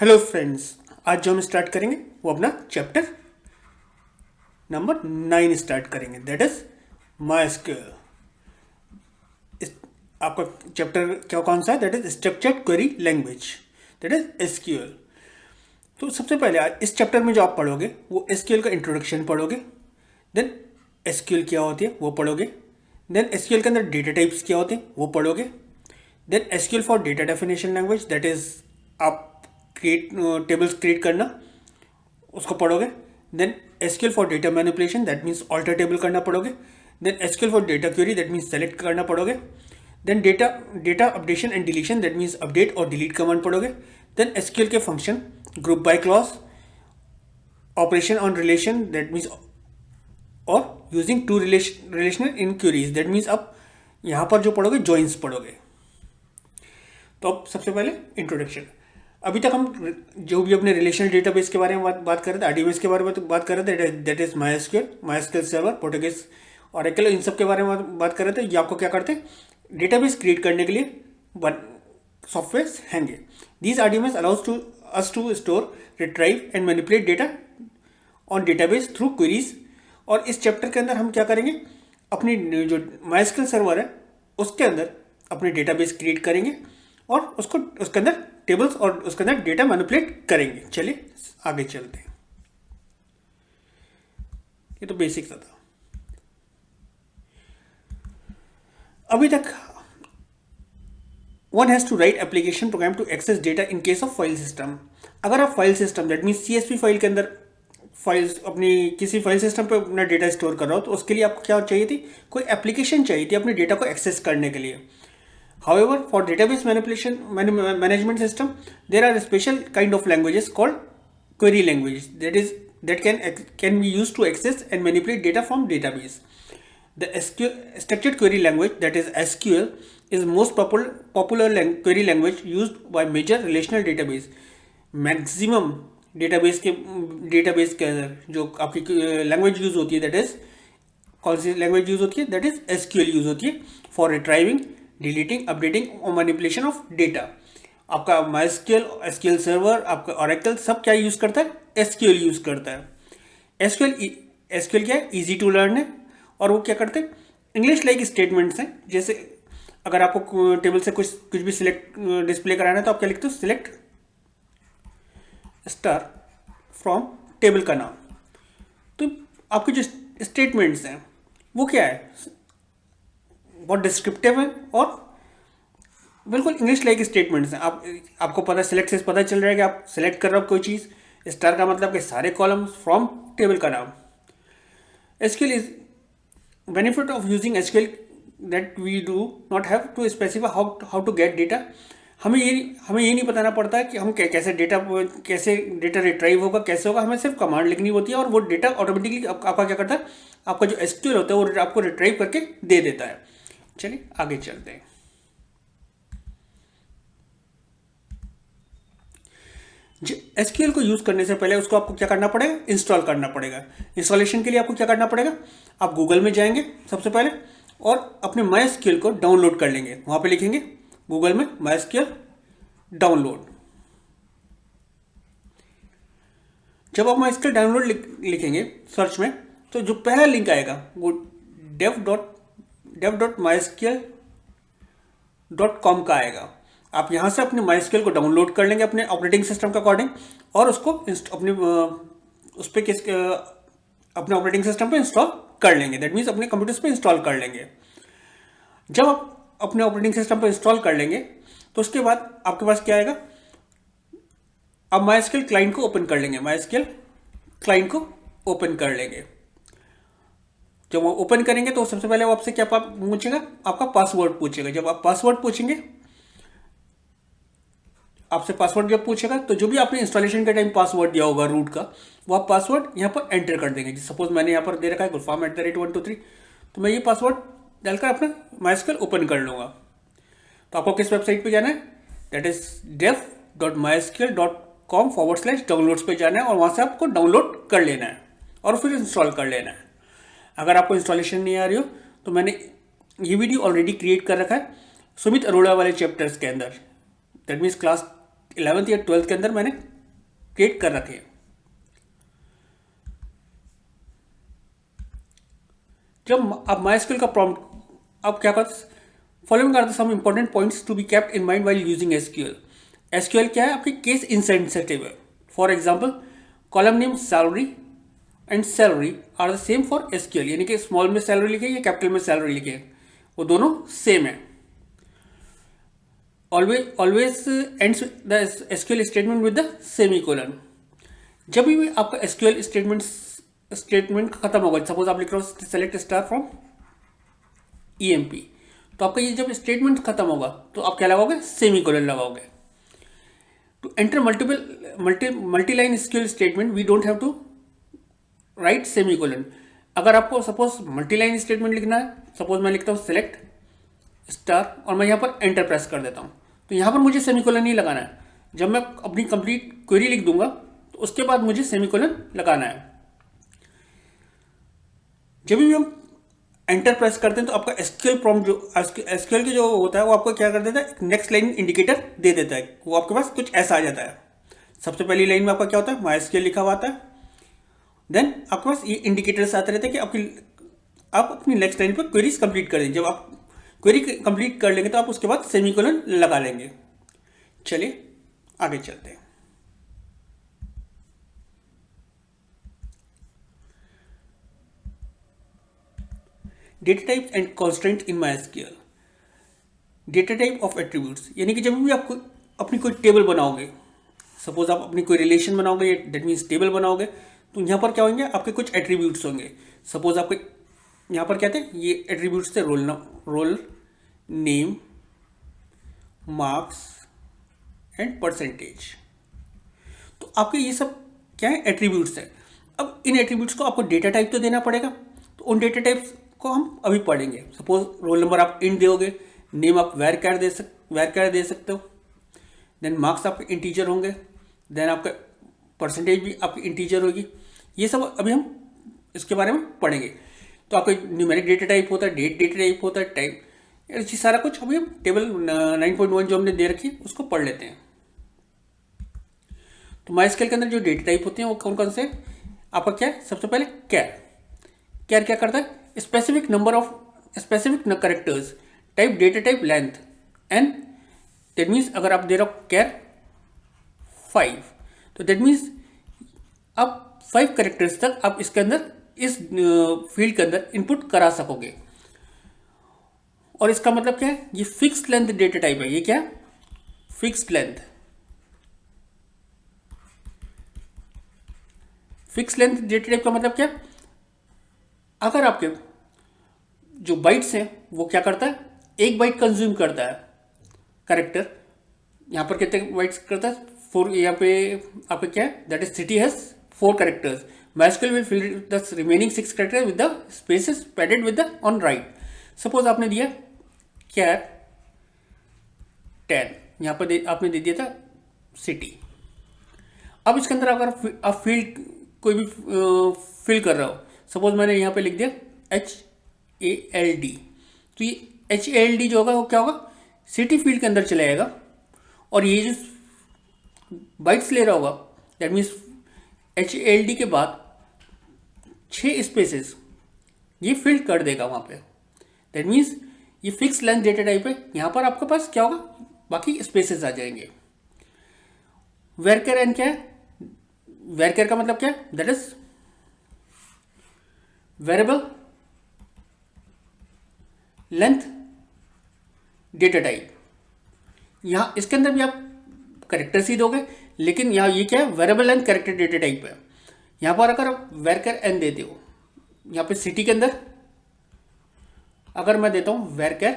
Hello friends, आज जो हम स्टार्ट करेंगे वो अपना चैप्टर नंबर 9 स्टार्ट करेंगे, दैट इज मायस्क्यूएल। आपका चैप्टर क्या कौन सा है? That is structured query language, that is SQL. तो सबसे पहले आज इस चैप्टर में जो आप पढ़ोगे वो एसक्यूएल का इंट्रोडक्शन पढ़ोगे, देन एसक्यूएल क्या होती है वो पढ़ोगे, देन एसक्यूएल के अंदर डेटा टाइप्स क्या होते हैं वो पढ़ोगे, then SQL for data definition language, that is आप क्रिएट टेबल्स क्रिएट करना उसको पढ़ोगे, then SQL for data manipulation that means alter table करना पढ़ोगे, then SQL for data query that means select करना पढ़ोगे, then data updation and deletion that means update और delete command पढ़ोगे, देन एसक्यूएल के function group by clause, operation on relation that means और using two relational in queries that means आप यहाँ पर जो पढ़ोगे जॉइंस पढ़ोगे। तो अब सबसे पहले इंट्रोडक्शन। अभी तक हम जो भी अपने रिलेशनल डेटाबेस के बारे में बात कर रहे थे, आरडीबीएस के बारे में तो बात कर रहे थे, that is MySQL server, Portuguese, Oracle, इन सब के बारे में बात कर रहे थे। ये आपको क्या करते हैं, डेटाबेस क्रिएट करने के लिए सॉफ्टवेयर हैंगे। These RDBS allows to us to store, retrieve and manipulate data on database through queries. और इस चैप्टर के अंदर हम क्या करेंगे, अपनी जो मायस्क्यूएल सर्वर है उसके अंदर अपने डेटाबेस क्रिएट करेंगे और उसको उसके अंदर टेबल्स और उसके अंदर डेटा मैनिपुलेट करेंगे। चलिए आगे चलते हैं। ये तो बेसिक था। अभी तक one has to write application program to access data in case of file system. अगर आप file system that means CSV file के अंदर फाइल्स अपनी किसी फाइल सिस्टम पे अपना डेटा स्टोर कर रहा हो तो उसके लिए आपको क्या चाहिए थी, कोई एप्लीकेशन चाहिए थी अपने डेटा को एक्सेस करने के लिए। However, for database manipulation management system, there are special kind of languages called query languages. That can be used to access and manipulate data from database. The structured query language, that is SQL, is most popular query language used by major relational database. Maximum database के अंदर जो आपकी language use होती है, that is कौन सी language use होती है, that is SQL use होती है फॉर रिट्राइविंग, डिलीटिंग, अपडेटिंग और मैनिपुलेशन ऑफ डेटा। आपका मायस्क्यूएल, एसक्यूएल सर्वर, आपका ओरेकल सब क्या यूज करता है, एसक्यूएल यूज करता है। एसक्यूएल क्या है, इजी टू लर्न है और वो क्या करते हैं, इंग्लिश लाइक स्टेटमेंट्स हैं। जैसे अगर आपको टेबल से कुछ भी सिलेक्ट डिस्प्ले कराना है तो आप क्या लिखते हो, सिलेक्ट स्टार फ्रॉम टेबल का नाम। तो आपके जो स्टेटमेंट्स हैं वो क्या है, बहुत डिस्क्रिप्टिव है और बिल्कुल इंग्लिश लाइक स्टेटमेंट्स हैं। आपको पता, सिलेक्ट से पता चल रहा है कि आप सिलेक्ट कर रहे हो कोई चीज़। स्टार का मतलब कि सारे कॉलम्स फ्रॉम टेबल का नाम। SQL is benefit of using SQL that we do not have to specify how to get data. हमें ये नहीं बताना पड़ता कि हम कैसे डेटा रिट्राइव होगा, कैसे होगा। हमें सिर्फ कमांड लिखनी होती है और वो डेटा ऑटोमेटिकली आपका क्या करता है, आपका जो एसक्यूएल होता है वो आपको रिट्राइव करके दे देता है। चलिए आगे चलते हैं। एसक्यूएल को यूज करने से पहले उसको आपको क्या करना पड़ेगा, इंस्टॉल करना पड़ेगा। इंस्टॉलेशन के लिए आपको क्या करना पड़ेगा, आप गूगल में जाएंगे सबसे पहले और अपने मायस्क्यूएल को डाउनलोड कर लेंगे। वहां पे लिखेंगे गूगल में मायस्क्यूएल डाउनलोड। जब आप मायस्क्यूएल डाउनलोड लिखेंगे सर्च में तो जो पहला लिंक आएगा वो dev.mysql.com का आएगा। आप यहाँ से अपने मायस्क्यूएल को डाउनलोड कर लेंगे अपने ऑपरेटिंग सिस्टम के अकॉर्डिंग और उसको अपने अपने ऑपरेटिंग सिस्टम पे इंस्टॉल कर लेंगे। दैट मीन्स अपने कंप्यूटर्स पे इंस्टॉल कर लेंगे। जब आप अपने ऑपरेटिंग सिस्टम पे इंस्टॉल कर लेंगे तो उसके बाद आपके पास क्या आएगा, आप मायस्क्यूएल क्लाइंट को ओपन कर लेंगे। मायस्क्यूएल क्लाइंट को ओपन कर लेंगे। जब वो ओपन करेंगे तो सबसे पहले वो आपसे क्या पूछेगा, आपका पासवर्ड पूछेगा। जब आप पासवर्ड पूछेंगे, आपसे पासवर्ड जब पूछेगा तो जो भी आपने इंस्टॉलेशन के टाइम पासवर्ड दिया होगा रूट का, वो आप पासवर्ड यहाँ पर एंटर कर देंगे। सपोज मैंने यहाँ पर दे रखा है gulfarm@123, तो मैं ये पासवर्ड डालकर अपना मायस्क्यूएल ओपन कर लूँगा। तो आपको किस वेबसाइट पे जाना है, दैट इज dev.mysql.com/downloads पे जाना है और वहाँ से आपको डाउनलोड कर लेना है और फिर इंस्टॉल कर लेना है। अगर आपको इंस्टॉलेशन नहीं आ रही हो तो मैंने ये वीडियो ऑलरेडी क्रिएट कर रखा है सुमित अरोड़ा वाले चैप्टर्स के अंदर, दैट मीन्स क्लास 11th या 12th के अंदर मैंने क्रिएट कर रखे हैं। जब आप MySQL का प्रॉम्प्ट आप क्या करते, following are the some important points to be kept in mind while using SQL. SQL क्या है, आपकी केस इंसेंसिटिव है। For example column name salary and salary are the same for SQL, यानी कि स्मॉल में सैलरी लिखे या capital में सैलरी लिखे, वो दोनों सेम है। Always ends the SQL statement with the semicolon. जब भी आपका एसक्यूएल स्टेटमेंट खत्म होगा, सपोज आप लिख रहे हो सेलेक्ट स्टार फ्रॉम ईएमपी, तो आपका ये जब स्टेटमेंट खत्म होगा तो आप क्या लगाओगे, सेमीकोलन लगाओगे। To enter multi line SQL statement we don't have to write semicolon. अगर आपको सपोज मल्टी लाइन स्टेटमेंट लिखना है, सपोज मैं लिखता हूँ सेलेक्ट स्टार और मैं यहाँ पर एंटर प्रेस कर देता हूँ, तो यहाँ पर मुझे सेमीकोलन नहीं लगाना है। जब मैं अपनी कंप्लीट क्वेरी लिख दूंगा तो उसके बाद मुझे सेमीकोलन लगाना है। जब भी हम एंटर प्रेस करते हैं तो आपका एसक्यूएल प्रॉम्प्ट जो एसक्यूएल के जो होता है वो आपको क्या कर देता है, एक नेक्स्ट लाइन इंडिकेटर दे देता है। वो आपके पास कुछ ऐसा आ जाता है। सबसे पहली लाइन में आपका क्या होता है, MySQL लिखा हुआ आता है। देन आपके पास ये इंडिकेटर्स आते रहते हैं कि आप अपनी नेक्स्ट लाइन पर क्वेरीज कंप्लीट कर देंगे। जब आप क्वेरी कंप्लीट कर लेंगे तो आप उसके बाद सेमीकोलन लगा लेंगे। चलिए आगे चलते हैं। Data type and constant in MySQL। Data type of attributes, यानी कि जब भी आप अपनी कोई टेबल बनाओगे, सपोज आप अपनी कोई रिलेशन बनाओगे, दैट मीन्स टेबल बनाओगे, तो यहाँ पर क्या होंगे, आपके कुछ एट्रीब्यूट्स होंगे। सपोज आपके यहाँ पर क्या थे, ये एट्रीब्यूट्स थे, roll name, marks and percentage. तो आपके ये सब क्या है, एट्रीब्यूट्स हैं। अब इन एट्रीब्यूट्स को आपको डेटा टाइप तो देना पड़ेगा, तो उन डेटा टाइप्स को हम अभी पढ़ेंगे। सपोज रोल नंबर आप इंट दोगे, नेम आप वैर दे सकते हो, देन मार्क्स आपके इंटीजर होंगे, देन आपका परसेंटेज भी आपकी इंटीजर होगी। ये सब अभी हम इसके बारे में पढ़ेंगे। तो आपका न्यूमेरिक डेटा टाइप होता है, डेट डेटा टाइप होता है, टाइप, ये सारा कुछ अभी हम टेबल 9.1 जो हमने दे रखी है उसको पढ़ लेते हैं। तो MySQL के अंदर जो डेटा टाइप होते हैं वो कौन कौन से, आपका क्या है, सबसे पहले कैर क्या करता है, specific number of specific characters, type data type length and, that means अगर आप दे रहे हो कैर 5, तो दैट मीन्स आप 5 कैरेक्टर्स तक आप इसके अंदर इस फील्ड के अंदर इनपुट करा सकोगे। और इसका मतलब क्या है, ये फिक्स्ड लेंथ डेटा टाइप है। ये क्या है, fixed length. Fixed length data type का मतलब क्या है, अगर आपके जो बाइट्स हैं वो क्या करता है, 1 बाइट कंज्यूम करता है कैरेक्टर। यहाँ पर कितने बाइट्स करता है, 4। यहाँ पे आपका क्या है, that is city has 4 characters. MySQL will fill the remaining 6 characters with the spaces padded with the on right. Suppose आपने दिया कैर 10, यहाँ पर आपने दे दिया था सिटी। अब इसके अंदर अगर आप फील्ड कोई भी फिल कर रहे हो, सपोज मैंने यहाँ पे लिख दिया HALD, तो ये HALD जो होगा वो क्या होगा, सिटी फील्ड के अंदर चला जाएगा और ये जो बाइट्स ले रहा होगा, दैट मीन्स HALD के बाद 6 स्पेसेस ये फिल कर देगा वहाँ पे। दैट मीन्स ये फिक्स लेंथ डेटा टाइप है। यहाँ पर आपके पास क्या होगा, बाकी स्पेसेस आ जाएंगे। वेरकेर एन क्या है, वेरकेर का मतलब क्या है, that is variable length data type. यहाँ इसके अंदर भी आप कैरेक्टर्स ही दोगे, लेकिन यहाँ ये क्या है, variable length character data type है। यहाँ पर अगर आप वेरकेर एन देते हो, यहाँ पे सिटी के अंदर अगर मैं देता हूँ वेरकेर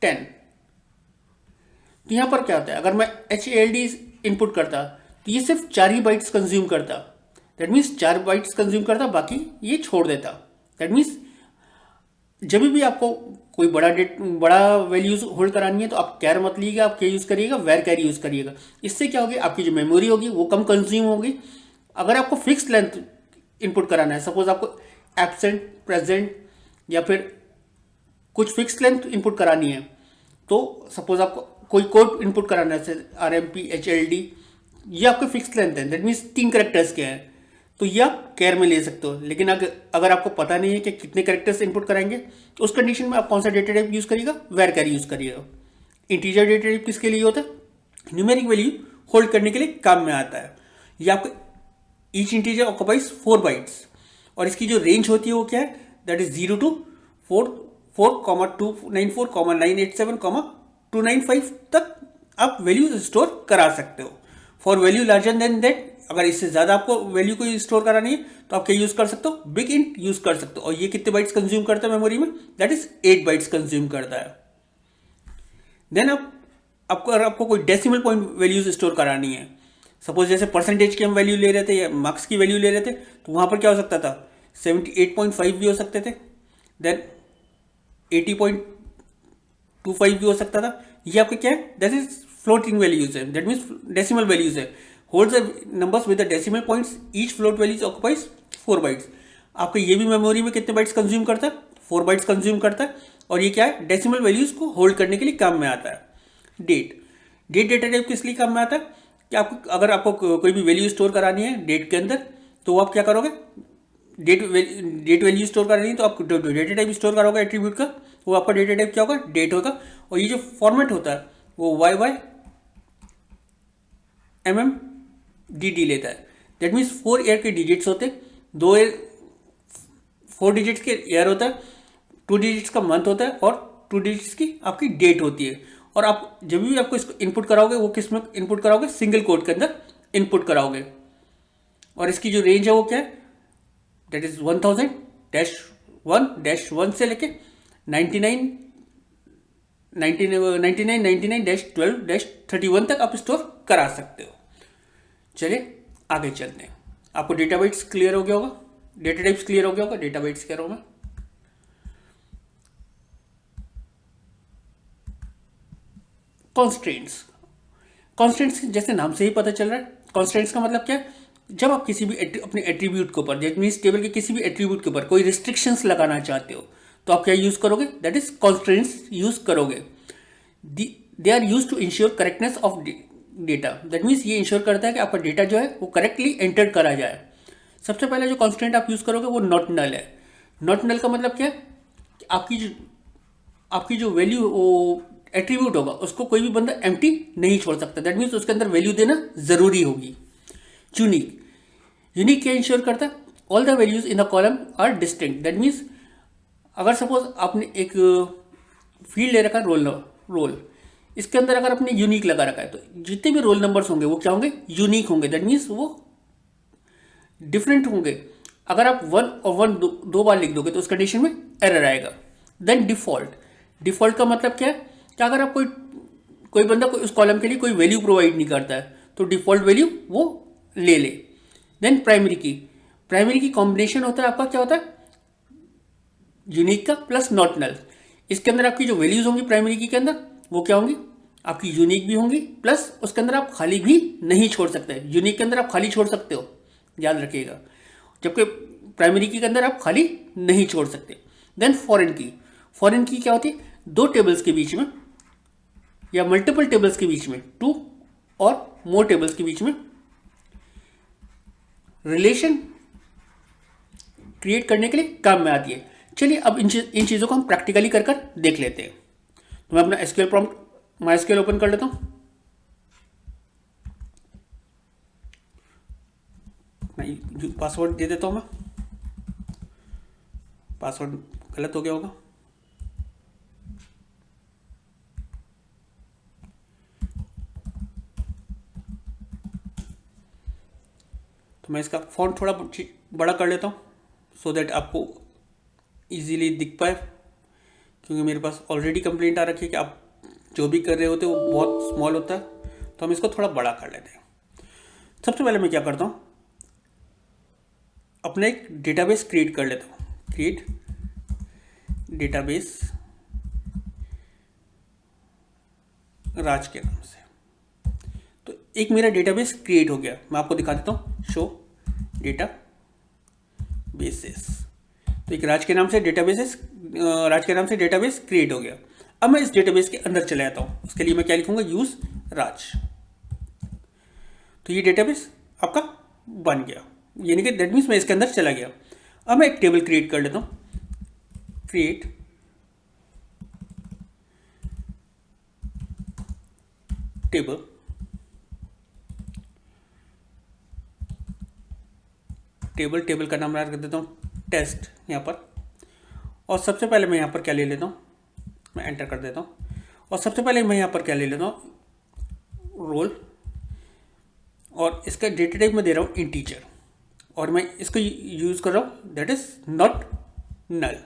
10, तो यहाँ पर क्या होता है, अगर मैं HALD इनपुट करता तो ये सिर्फ 4 ही बाइट्स कंज्यूम करता। दैट मीन्स 4 बाइट्स कंज्यूम करता, बाकी ये छोड़ देता। दैट मीन्स जब भी आपको कोई बड़ा वैल्यूज होल्ड करानी है तो आप कैर मत लीजिएगा, आप क्या यूज़ करिएगा, वेर कैर यूज़ करिएगा। इससे क्या होगी, आपकी जो मेमोरी होगी वो कम कंज्यूम होगी। अगर आपको फिक्स्ड लेंथ इनपुट कराना है, सपोज आपको एब्सेंट, प्रेजेंट या फिर कुछ फिक्स्ड लेंथ इनपुट करानी है, तो सपोज आपको कोई कोड इनपुट कराना है, जैसे RMP, HLD, ये आपके फिक्स लेंथ है, दैट मीन्स 3 कैरेक्टर्स के हैं, तो ये आप केयर में ले सकते हो। लेकिन अगर आपको पता नहीं है कि कितने कैरेक्टर्स इनपुट कराएंगे, तो उस कंडीशन में आप कौन सा डेटा टाइप यूज़ करिएगा, वेर कैर यूज़ करिएगा। इंटीजर डेटा टाइप किसके लिए होता है, न्यूमेरिक वैल्यू होल्ड करने के लिए काम में आता है। ये आपका ईच इंटीजर ऑक्युपाइज 4 बाइट्स, और इसकी जो रेंज होती है वो क्या है, दैट इज 0 to 4,294,987,295 तक आप वैल्यू स्टोर करा सकते हो। For value larger than that, अगर इससे ज़्यादा आपको वैल्यू को स्टोर करानी है तो आप क्या यूज़ कर सकते हो, बिग इंट यूज़ कर सकते हो। और ये कितने बाइट्स कंज्यूम करता है मेमोरी में, दैट इज 8 बाइट्स कंज्यूम करता है। देन आपको कोई डेसिमल पॉइंट वैल्यूज स्टोर करानी है, सपोज जैसे परसेंटेज की हम वैल्यू ले रहे थे या मार्क्स की वैल्यू ले रहे थे, तो वहाँ पर क्या हो सकता था, 78.5 भी हो सकते थे, देन 80.25 भी हो सकता था। ये आपके क्या है, दैट इज फ्लोटिंग वैल्यूज है, दैट मीन्स डेसिमल वैल्यूज है। Holds the numbers with the decimal points, each float values occupies 4 bytes. आपका ये भी मेमोरी में कितने बाइट्स कंज्यूम करता है, 4 बाइट्स कंज्यूम करता है, और ये क्या है, डेसिमल वैल्यूज को होल्ड करने के लिए काम में आता है। डेट डेटा टाइप किस लिए काम में आता है, कि आपको अगर आपको कोई भी वैल्यू स्टोर करानी है डेट के अंदर, तो आप क्या करोगे, डेट वैल्यू स्टोर करानी है तो आप डेटा टाइप स्टोर करोगे एट्रीब्यूट का, वो आपका डेटा टाइप क्या होगा, डेट होगा। और ये जो फॉर्मेट होता है वो YYMMDD लेता है, दैट मीन्स 4 ईयर के डिजिट्स होते हैं, 4 डिजिट्स के ईयर होता है, 2 डिजिट्स का मंथ होता है, और 2 डिजिट्स की आपकी डेट होती है। और आप जब भी आपको इसको इनपुट कराओगे, वो किस में इनपुट कराओगे, सिंगल कोड के अंदर इनपुट कराओगे। और इसकी जो रेंज है वो क्या है, दैट इज 1000-1-1 से लेके 99-99-12-31 तक आप स्टोर करा सकते हो। चलिए आगे चलते हैं। आपको डेटा बाइट्स क्लियर हो गया होगा, डेटा टाइप्स क्लियर हो गया होगा, डेटा बाइट्स कह रहा हूं मैं। कॉन्स्ट्रेंट्स, कॉन्स्ट्रेंट्स जैसे नाम से ही पता चल रहा है, कॉन्स्ट्रेंट्स का मतलब क्या है, जब आप किसी भी अपने एट्रीब्यूट के ऊपर, दैट मीन्स टेबल के किसी भी एट्रीब्यूट के ऊपर कोई रिस्ट्रिक्शंस लगाना चाहते हो, तो आप क्या यूज करोगे, दैट इज कॉन्स्ट्रेंट्स यूज करोगे। They are use to ensure correctness of data, that means ये इंश्योर करता है कि आपका डेटा जो है वो करेक्टली एंटर करा जाए। सबसे पहले जो कॉन्स्ट्रेंट आप यूज करोगे वो नॉट नल है। नॉट नल का मतलब क्या है, कि आपकी जो वैल्यू वो एट्रीब्यूट होगा उसको कोई भी बंदा एम्प्टी नहीं छोड़ सकता, दैट मीन्स उसके अंदर वैल्यू देना जरूरी होगी। यूनिक, यूनिक क्या इंश्योर करता है, all the values in the column are distinct, that means अगर सपोज आपने एक फील्ड ले रखा है रोल, इसके अंदर अगर आपने यूनिक लगा रखा है, तो जितने भी रोल नंबर्स होंगे वो क्या होंगे, यूनिक होंगे, दैट मीन्स वो डिफरेंट होंगे। अगर आप 1 और 1 दो बार लिख दोगे तो उस कंडीशन में एरर आएगा। देन डिफॉल्ट, डिफॉल्ट का मतलब क्या है, कि अगर आप कोई बंदा उस कॉलम के लिए कोई वैल्यू प्रोवाइड नहीं करता है तो डिफॉल्ट वैल्यू वो ले ले। देन प्राइमरी की, प्राइमरी की कॉम्बिनेशन होता है आपका क्या होता है, यूनिक का प्लस नॉट नल। इसके अंदर आपकी जो वैल्यूज होंगी प्राइमरी की के अंदर वो क्या होंगी, आपकी यूनिक भी होंगी, प्लस उसके अंदर आप खाली भी नहीं छोड़ सकते। यूनिक के अंदर आप खाली छोड़ सकते हो, याद रखिएगा, जबकि प्राइमरी की के अंदर आप खाली नहीं छोड़ सकते। देन फॉरेन की, फॉरेन की क्या होती है, 2 टेबल्स के बीच में या मल्टीपल टेबल्स के बीच में, 2 और मोर टेबल्स के बीच में रिलेशन क्रिएट करने के लिए काम में आती है। चलिए अब इन चीज़ों को हम प्रैक्टिकली कर देख लेते हैं। तो मैं अपना एसक्यूएल प्रॉम्प्ट माइस्क्यूएल ओपन कर लेता हूं, पासवर्ड दे देता हूं मैं, पासवर्ड गलत हो गया होगा, तो मैं इसका फॉन्ट थोड़ा बड़ा कर लेता हूँ सो दैट आपको इजीली दिख पाए, क्योंकि मेरे पास ऑलरेडी कंप्लेंट आ रखी है कि आप जो भी कर रहे होते हो वो बहुत स्मॉल होता है, तो हम इसको थोड़ा बड़ा कर लेते हैं। सबसे पहले मैं क्या करता हूँ, अपना एक डेटाबेस क्रिएट कर लेता हूँ, क्रिएट डेटाबेस राज के नाम से। तो एक मेरा डेटाबेस क्रिएट हो गया, मैं आपको दिखा देता हूँ, शो डेटा बेसेस। तो एक राज के नाम से डेटाबेस क्रिएट हो गया। अब मैं इस डेटाबेस के अंदर चला जाता हूँ, उसके लिए मैं क्या लिखूंगा, यूज राज। तो ये डेटाबेस आपका बन गया, यानी कि दैट मीन्स मैं इसके अंदर चला गया। अब मैं एक टेबल क्रिएट कर लेता हूँ, क्रिएट टेबल, टेबल का नाम रख देता हूँ टेस्ट यहाँ पर। और सबसे पहले मैं यहाँ पर क्या ले लेता हूँ, मैं एंटर कर देता हूँ। और सबसे पहले मैं यहाँ पर क्या ले लेता हूँ, रोल, और इसका डेटा टाइप मैं दे रहा हूँ इंटीजर, और मैं इसको यूज़ कर रहा हूँ दैट इज नॉट नल।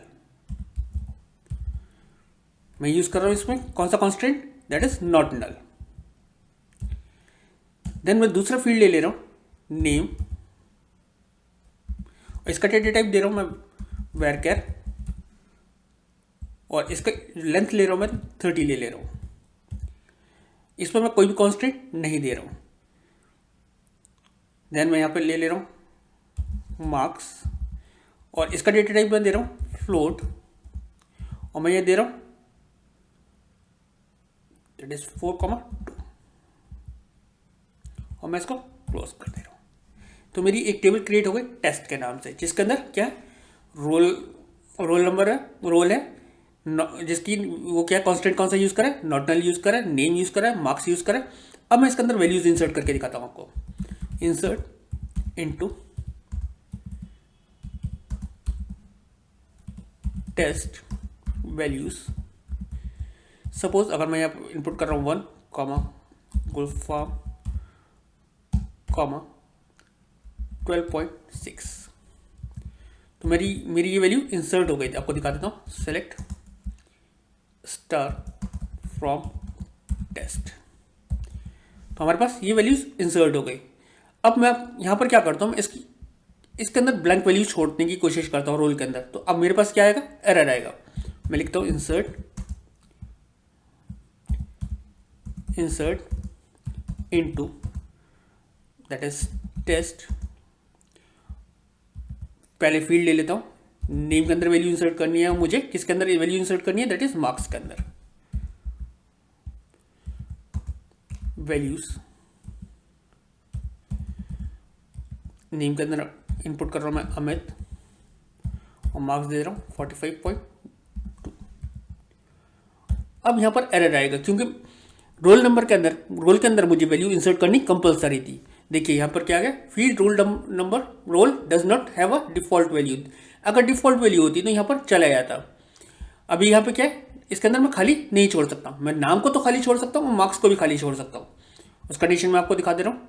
मैं यूज़ कर रहा हूँ इसमें कौन सा constant, that is not null. Then मैं दूसरा फील्ड ले रहा हूँ नेम, और इसका डेटा टाइप दे रहा हूँ मैं varchar, और इसका लेंथ ले रहा हूँ मैं 30 ले रहा हूँ। इस पर मैं कोई भी कॉन्स्टेंट नहीं दे रहा हूँ। देन मैं यहाँ पे ले रहा हूँ मार्क्स, और इसका डेटा टाइप मैं दे रहा हूँ फ्लोट, और मैं ये दे रहा हूँ दैट इज 4,2, और मैं इसको क्लोज कर दे रहा हूँ। तो मेरी एक टेबल क्रिएट हो गई टेस्ट के नाम से, जिसके अंदर क्या है, रोल नंबर है, रोल है, जिसकी वो क्या कांस्टेंट कौन सा यूज़ करें, नॉट नल यूज़ करें, नेम यूज़ करें, मार्क्स यूज़ करें। अब मैं इसके अंदर वैल्यूज इंसर्ट करके दिखाता हूँ आपको। Insert into test values. Suppose अगर मैं यहाँ इनपुट कर रहा हूँ 1 कॉमा गुलफाम कॉमा 12.6, तो मेरी ये वैल्यू इंसर्ट हो गई थी। आपको दिखा देता हूँ, सेलेक्ट स्टार फ्रॉम टेस्ट, तो हमारे पास ये वैल्यूज इंसर्ट हो गई। अब मैं यहाँ पर क्या करता हूँ, इसके अंदर ब्लैंक वैल्यू छोड़ने की कोशिश करता हूँ रोल के अंदर। तो अब मेरे पास क्या आएगा, एरर आएगा। मैं लिखता हूँ insert into that is test. पहले फील्ड ले लेता हूँ, नेम के अंदर वैल्यू इंसर्ट करनी है मुझे, किसके अंदर वैल्यू इंसर्ट करनी है, दैट इज मार्क्स के अंदर। वैल्यूज नेम के अंदर इनपुट कर रहा हूँ मैं अमित, और मार्क्स दे रहा हूँ 45.2। अब यहाँ पर एरर आएगा, क्योंकि रोल के अंदर मुझे वैल्यू इंसर्ट करनी कंपलसरी थी। देखिए यहाँ पर क्या आ गया, field roll does not have a default value. अगर डिफॉल्ट वैल्यू होती तो यहाँ पर चला जाता। अभी यहाँ पे क्या है, इसके अंदर मैं खाली नहीं छोड़ सकता। मैं नाम को तो खाली छोड़ सकता हूँ, मार्क्स को भी खाली छोड़ सकता हूँ। उस कंडीशन में आपको दिखा दे रहा हूँ।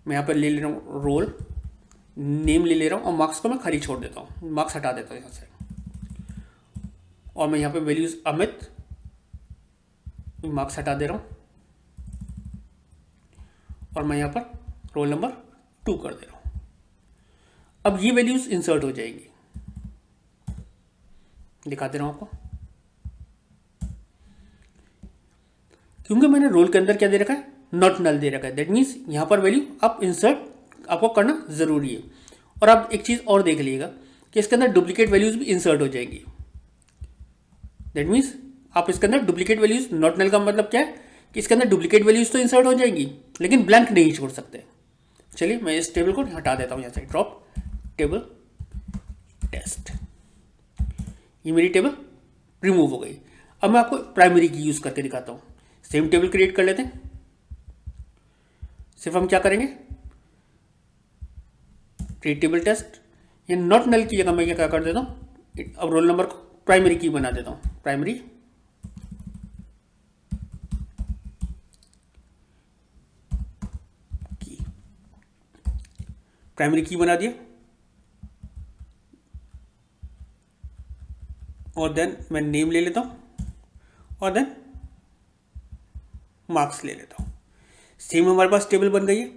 मैं यहाँ पर ले रहा हूँ रोल, नेम ले रहा हूँ, और मार्क्स को मैं खाली छोड़ देता हूँ, मार्क्स हटा देता हूँ यहाँ से। और मैं यहाँ पे वैल्यूज अमित, मार्क्स हटा दे रहा हूँ, और मैं यहाँ पर रोल नंबर 2 कर दे रहा हूँ। अब ये वैल्यूज इंसर्ट हो जाएंगी, दिखा दे रहा हूँ आपको। क्योंकि मैंने रोल के अंदर क्या दे रखा है, नॉट नल दे रखा है, दैट मीन्स यहाँ पर वैल्यू आप इंसर्ट आपको करना ज़रूरी है। और आप एक चीज़ और देख लीजिएगा कि इसके अंदर डुप्लीकेट वैल्यूज भी इंसर्ट हो जाएंगी। दैट मीन्स आप इसके अंदर डुप्लीकेट वैल्यूज, नॉट नल का मतलब क्या है कि इसके अंदर डुप्लीकेट वैल्यूज तो इंसर्ट हो जाएंगी, लेकिन ब्लैंक नहीं छोड़ सकते। चलिए मैं इस टेबल को हटा देता हूँ यहाँ से, ड्रॉप टेबल टेस्ट। ये मेरी टेबल रिमूव हो गई। अब मैं आपको प्राइमरी की यूज़ करके दिखाता हूँ। सेम टेबल क्रिएट कर लेते हैं। सिर्फ हम क्या करेंगे, क्रिएट टेबल टेस्ट, ये नॉट नल की जगह मैं क्या कर देता हूँ, अब रोल नंबर को प्राइमरी की बना देता हूँ। प्राइमरी की बना दिया, और देन मैं नेम ले लेता हूँ, और देन मार्क्स ले लेता हूँ। सेम हमारे पास टेबल बन गई है।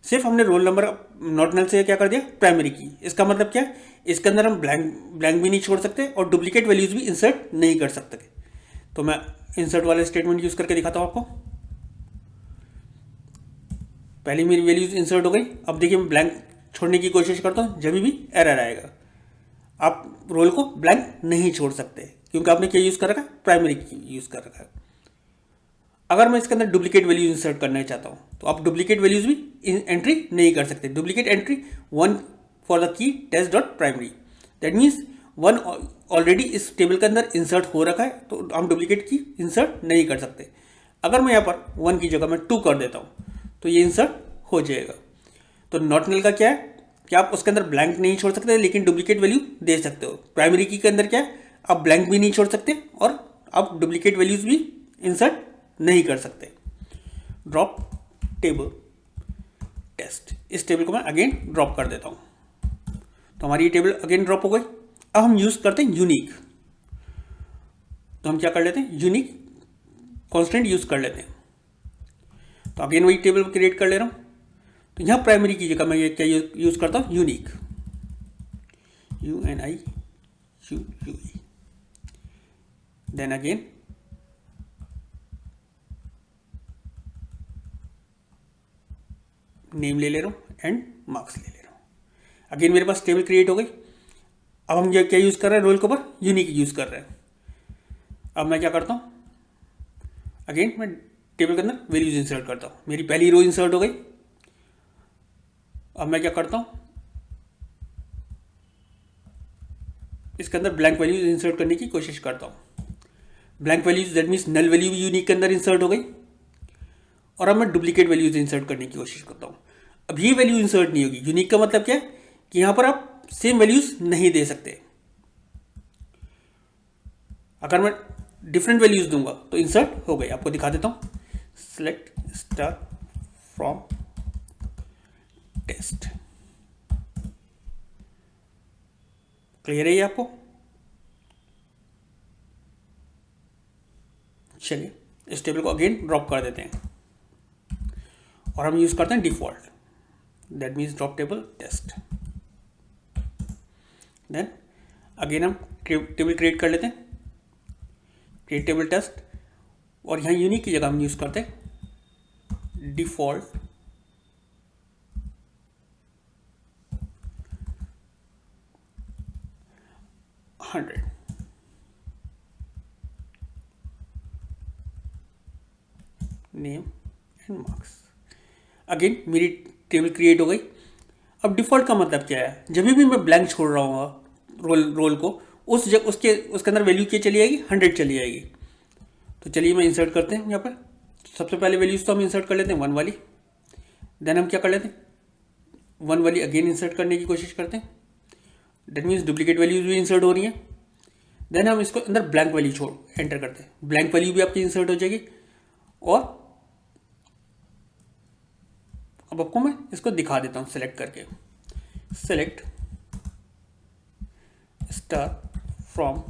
सिर्फ हमने रोल नंबर नॉट नल से क्या कर दिया, प्राइमरी की। इसका मतलब क्या है, इसके अंदर हम ब्लैंक भी नहीं छोड़ सकते और डुप्लीकेट वैल्यूज भी इंसर्ट नहीं कर सकते। तो मैं इंसर्ट वाले स्टेटमेंट यूज करके दिखाता हूँ आपको। पहले मेरी वैल्यूज इंसर्ट हो गई। अब देखिए मैं ब्लैंक छोड़ने की कोशिश करता हूँ, जब भी एरर आएगा। आप रोल को ब्लैंक नहीं छोड़ सकते, क्योंकि आपने क्या यूज़ कर रखा है, प्राइमरी की यूज़ कर रखा है। अगर मैं इसके अंदर डुप्लीकेट वैल्यूज इंसर्ट करना चाहता हूँ तो आप डुप्लीकेट वैल्यूज भी एंट्री नहीं कर सकते. Duplicate entry one for the key test dot primary, that means one already इस टेबल के अंदर इंसर्ट हो रखा है तो हम डुप्लीकेट की इंसर्ट नहीं कर सकते. अगर मैं यहाँ पर वन की जगह मैं टू कर देता हूँ तो ये इंसर्ट हो जाएगा. तो नॉट नल का क्या है कि आप उसके अंदर ब्लैंक नहीं छोड़ सकते लेकिन डुप्लीकेट वैल्यू दे सकते हो. प्राइमरी की के अंदर क्या है, आप ब्लैंक भी नहीं छोड़ सकते और आप डुप्लीकेट वैल्यूज भी इंसर्ट नहीं कर सकते. ड्रॉप टेबल टेस्ट, इस टेबल को मैं अगेन ड्रॉप कर देता हूँ तो हमारी ये टेबल अगेन ड्रॉप हो गई. अब हम यूज़ करते हैं यूनिक. तो हम क्या कर लेते हैं, यूनिक कॉन्स्टेंट यूज़ कर लेते हैं. तो अगेन वही टेबल क्रिएट कर ले रहा हूँ. तो यहाँ प्राइमरी की जगह मैं ये क्या यूज़ करता हूँ, unique, UNIQUE. Then again name ले ले रहा हूँ एंड मार्क्स ले ले रहा हूँ. अगेन मेरे पास टेबल क्रिएट हो गई. अब हम क्या यूज़ कर रहे हैं, रोल के ऊपर यूनिक यूज़ कर रहे हैं. अब मैं क्या करता हूँ, अगेन मैं टेबल के अंदर वैल्यूज इंसर्ट करता हूँ. मेरी पहली रो इंसर्ट हो गई. अब मैं क्या करता हूँ, इसके अंदर ब्लैंक वैल्यूज इंसर्ट करने की कोशिश करता हूँ. Blank values that means null value भी यूनिक के अंदर इंसर्ट हो गई. और अब मैं डुप्लीकेट वैल्यूज इंसर्ट करने की कोशिश करता हूँ. अब ये वैल्यू इंसर्ट नहीं होगी. यूनिक का मतलब क्या है कि यहाँ पर आप सेम वैल्यूज नहीं दे सकते. अगर मैं डिफरेंट वैल्यूज दूंगा तो इंसर्ट हो गई. आपको दिखा देता हूँ. Select star from test. Clear है ये आपको? चलिए इस टेबल को अगेन ड्रॉप कर देते हैं और हम यूज करते हैं default, that means drop table test. Then again हम टेबल क्रिएट कर लेते हैं, क्रिएट टेबल टेस्ट. और यहाँ यूनिक की जगह हम यूज करते हैं default $100. Name and marks. Again मेरी टेबल क्रिएट हो गई. अब डिफॉल्ट का मतलब क्या है, जब भी मैं ब्लैंक छोड़ रहा हूँ रोल को उसके अंदर वैल्यू क्या चली आएगी, 100 चली आएगी. तो चलिए मैं इंसर्ट करते हैं यहाँ पर. सबसे पहले वैल्यूज तो हम इंसर्ट कर लेते हैं 1 वाली. देन हम क्या कर लेते हैं, 1 वाली अगेन इंसर्ट करने की कोशिश करते हैं. दैट मीन्स डुप्लीकेट वैल्यूज भी इंसर्ट हो रही हैं. देन हम इसको अंदर ब्लैंक वैल्यू छोड़ एंटर करते हैं. ब्लैंक वैल्यू भी आपकी इंसर्ट हो जाएगी. और अब आपको मैं इसको दिखा देता हूँ सेलेक्ट करके. Select star from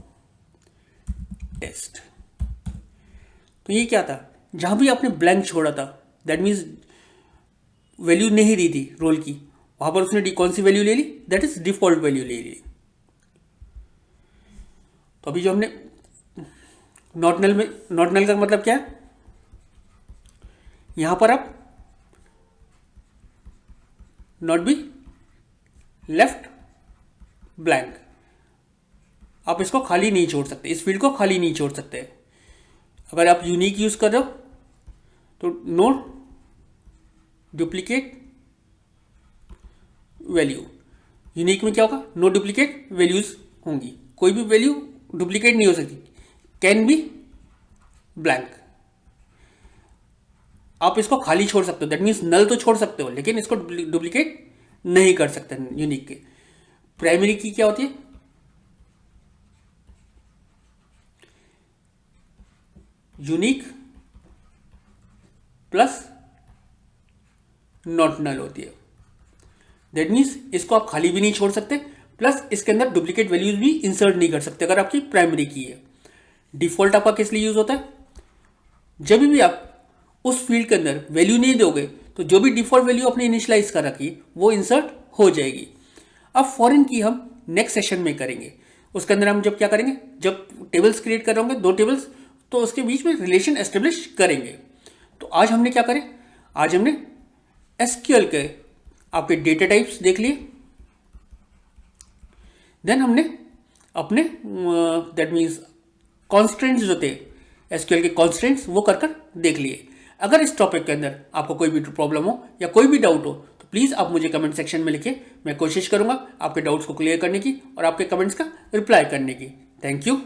test. तो ये क्या था, जहां भी आपने ब्लैंक छोड़ा था दैट मीन्स वैल्यू नहीं दी थी रोल की, वहां पर उसने कौन सी वैल्यू ले ली, दैट इज डिफॉल्ट वैल्यू ले ली. तो अभी जो हमने नॉट नल का मतलब क्या है, यहां पर आप नॉट बी लेफ्ट ब्लैंक, आप इसको खाली नहीं छोड़ सकते, इस फील्ड को खाली नहीं छोड़ सकते. अगर आप यूनिक यूज कर रहे हो तो नो डुप्लीकेट वैल्यू. यूनिक में क्या होगा, नो डुप्लीकेट वैल्यूज होंगी. कोई भी वैल्यू डुप्लीकेट नहीं हो सकती, कैन बी ब्लैंक. आप इसको खाली छोड़ सकते हो, दैट मीन्स नल तो छोड़ सकते हो लेकिन इसको डुप्लीकेट नहीं कर सकते यूनिक के. प्राइमरी की क्या होती है, यूनिक प्लस नॉट नल होती है. दैट मीन्स इसको आप खाली भी नहीं छोड़ सकते प्लस इसके अंदर डुप्लीकेट वैल्यूज भी इंसर्ट नहीं कर सकते अगर आपकी प्राइमरी की है. डिफॉल्ट आपका किस लिए यूज होता है, जब भी आप उस फील्ड के अंदर वैल्यू नहीं दोगे तो जो भी डिफॉल्ट वैल्यू आपने इनिशियलाइज कर रखी है वो इंसर्ट हो जाएगी. अब फॉरेन की हम नेक्स्ट सेशन में करेंगे. उसके अंदर हम जब क्या करेंगे, जब टेबल्स क्रिएट कर रहे होंगे 2 टेबल्स, तो उसके बीच में रिलेशन एस्टेब्लिश करेंगे. तो आज हमने क्या करें, आज हमने एसक्यूएल के आपके डेटा टाइप्स देख लिए. देन हमने अपने दैट मीन्स कॉन्स्टेंट्स जो थे एसक्यूएल के कॉन्स्टेंट्स वो कर देख लिए। अगर इस टॉपिक के अंदर आपको कोई भी प्रॉब्लम हो या कोई भी डाउट हो तो प्लीज़ आप मुझे कमेंट सेक्शन में लिखिए। मैं कोशिश करूंगा आपके डाउट्स को क्लियर करने की और आपके कमेंट्स का रिप्लाई करने की। Thank you.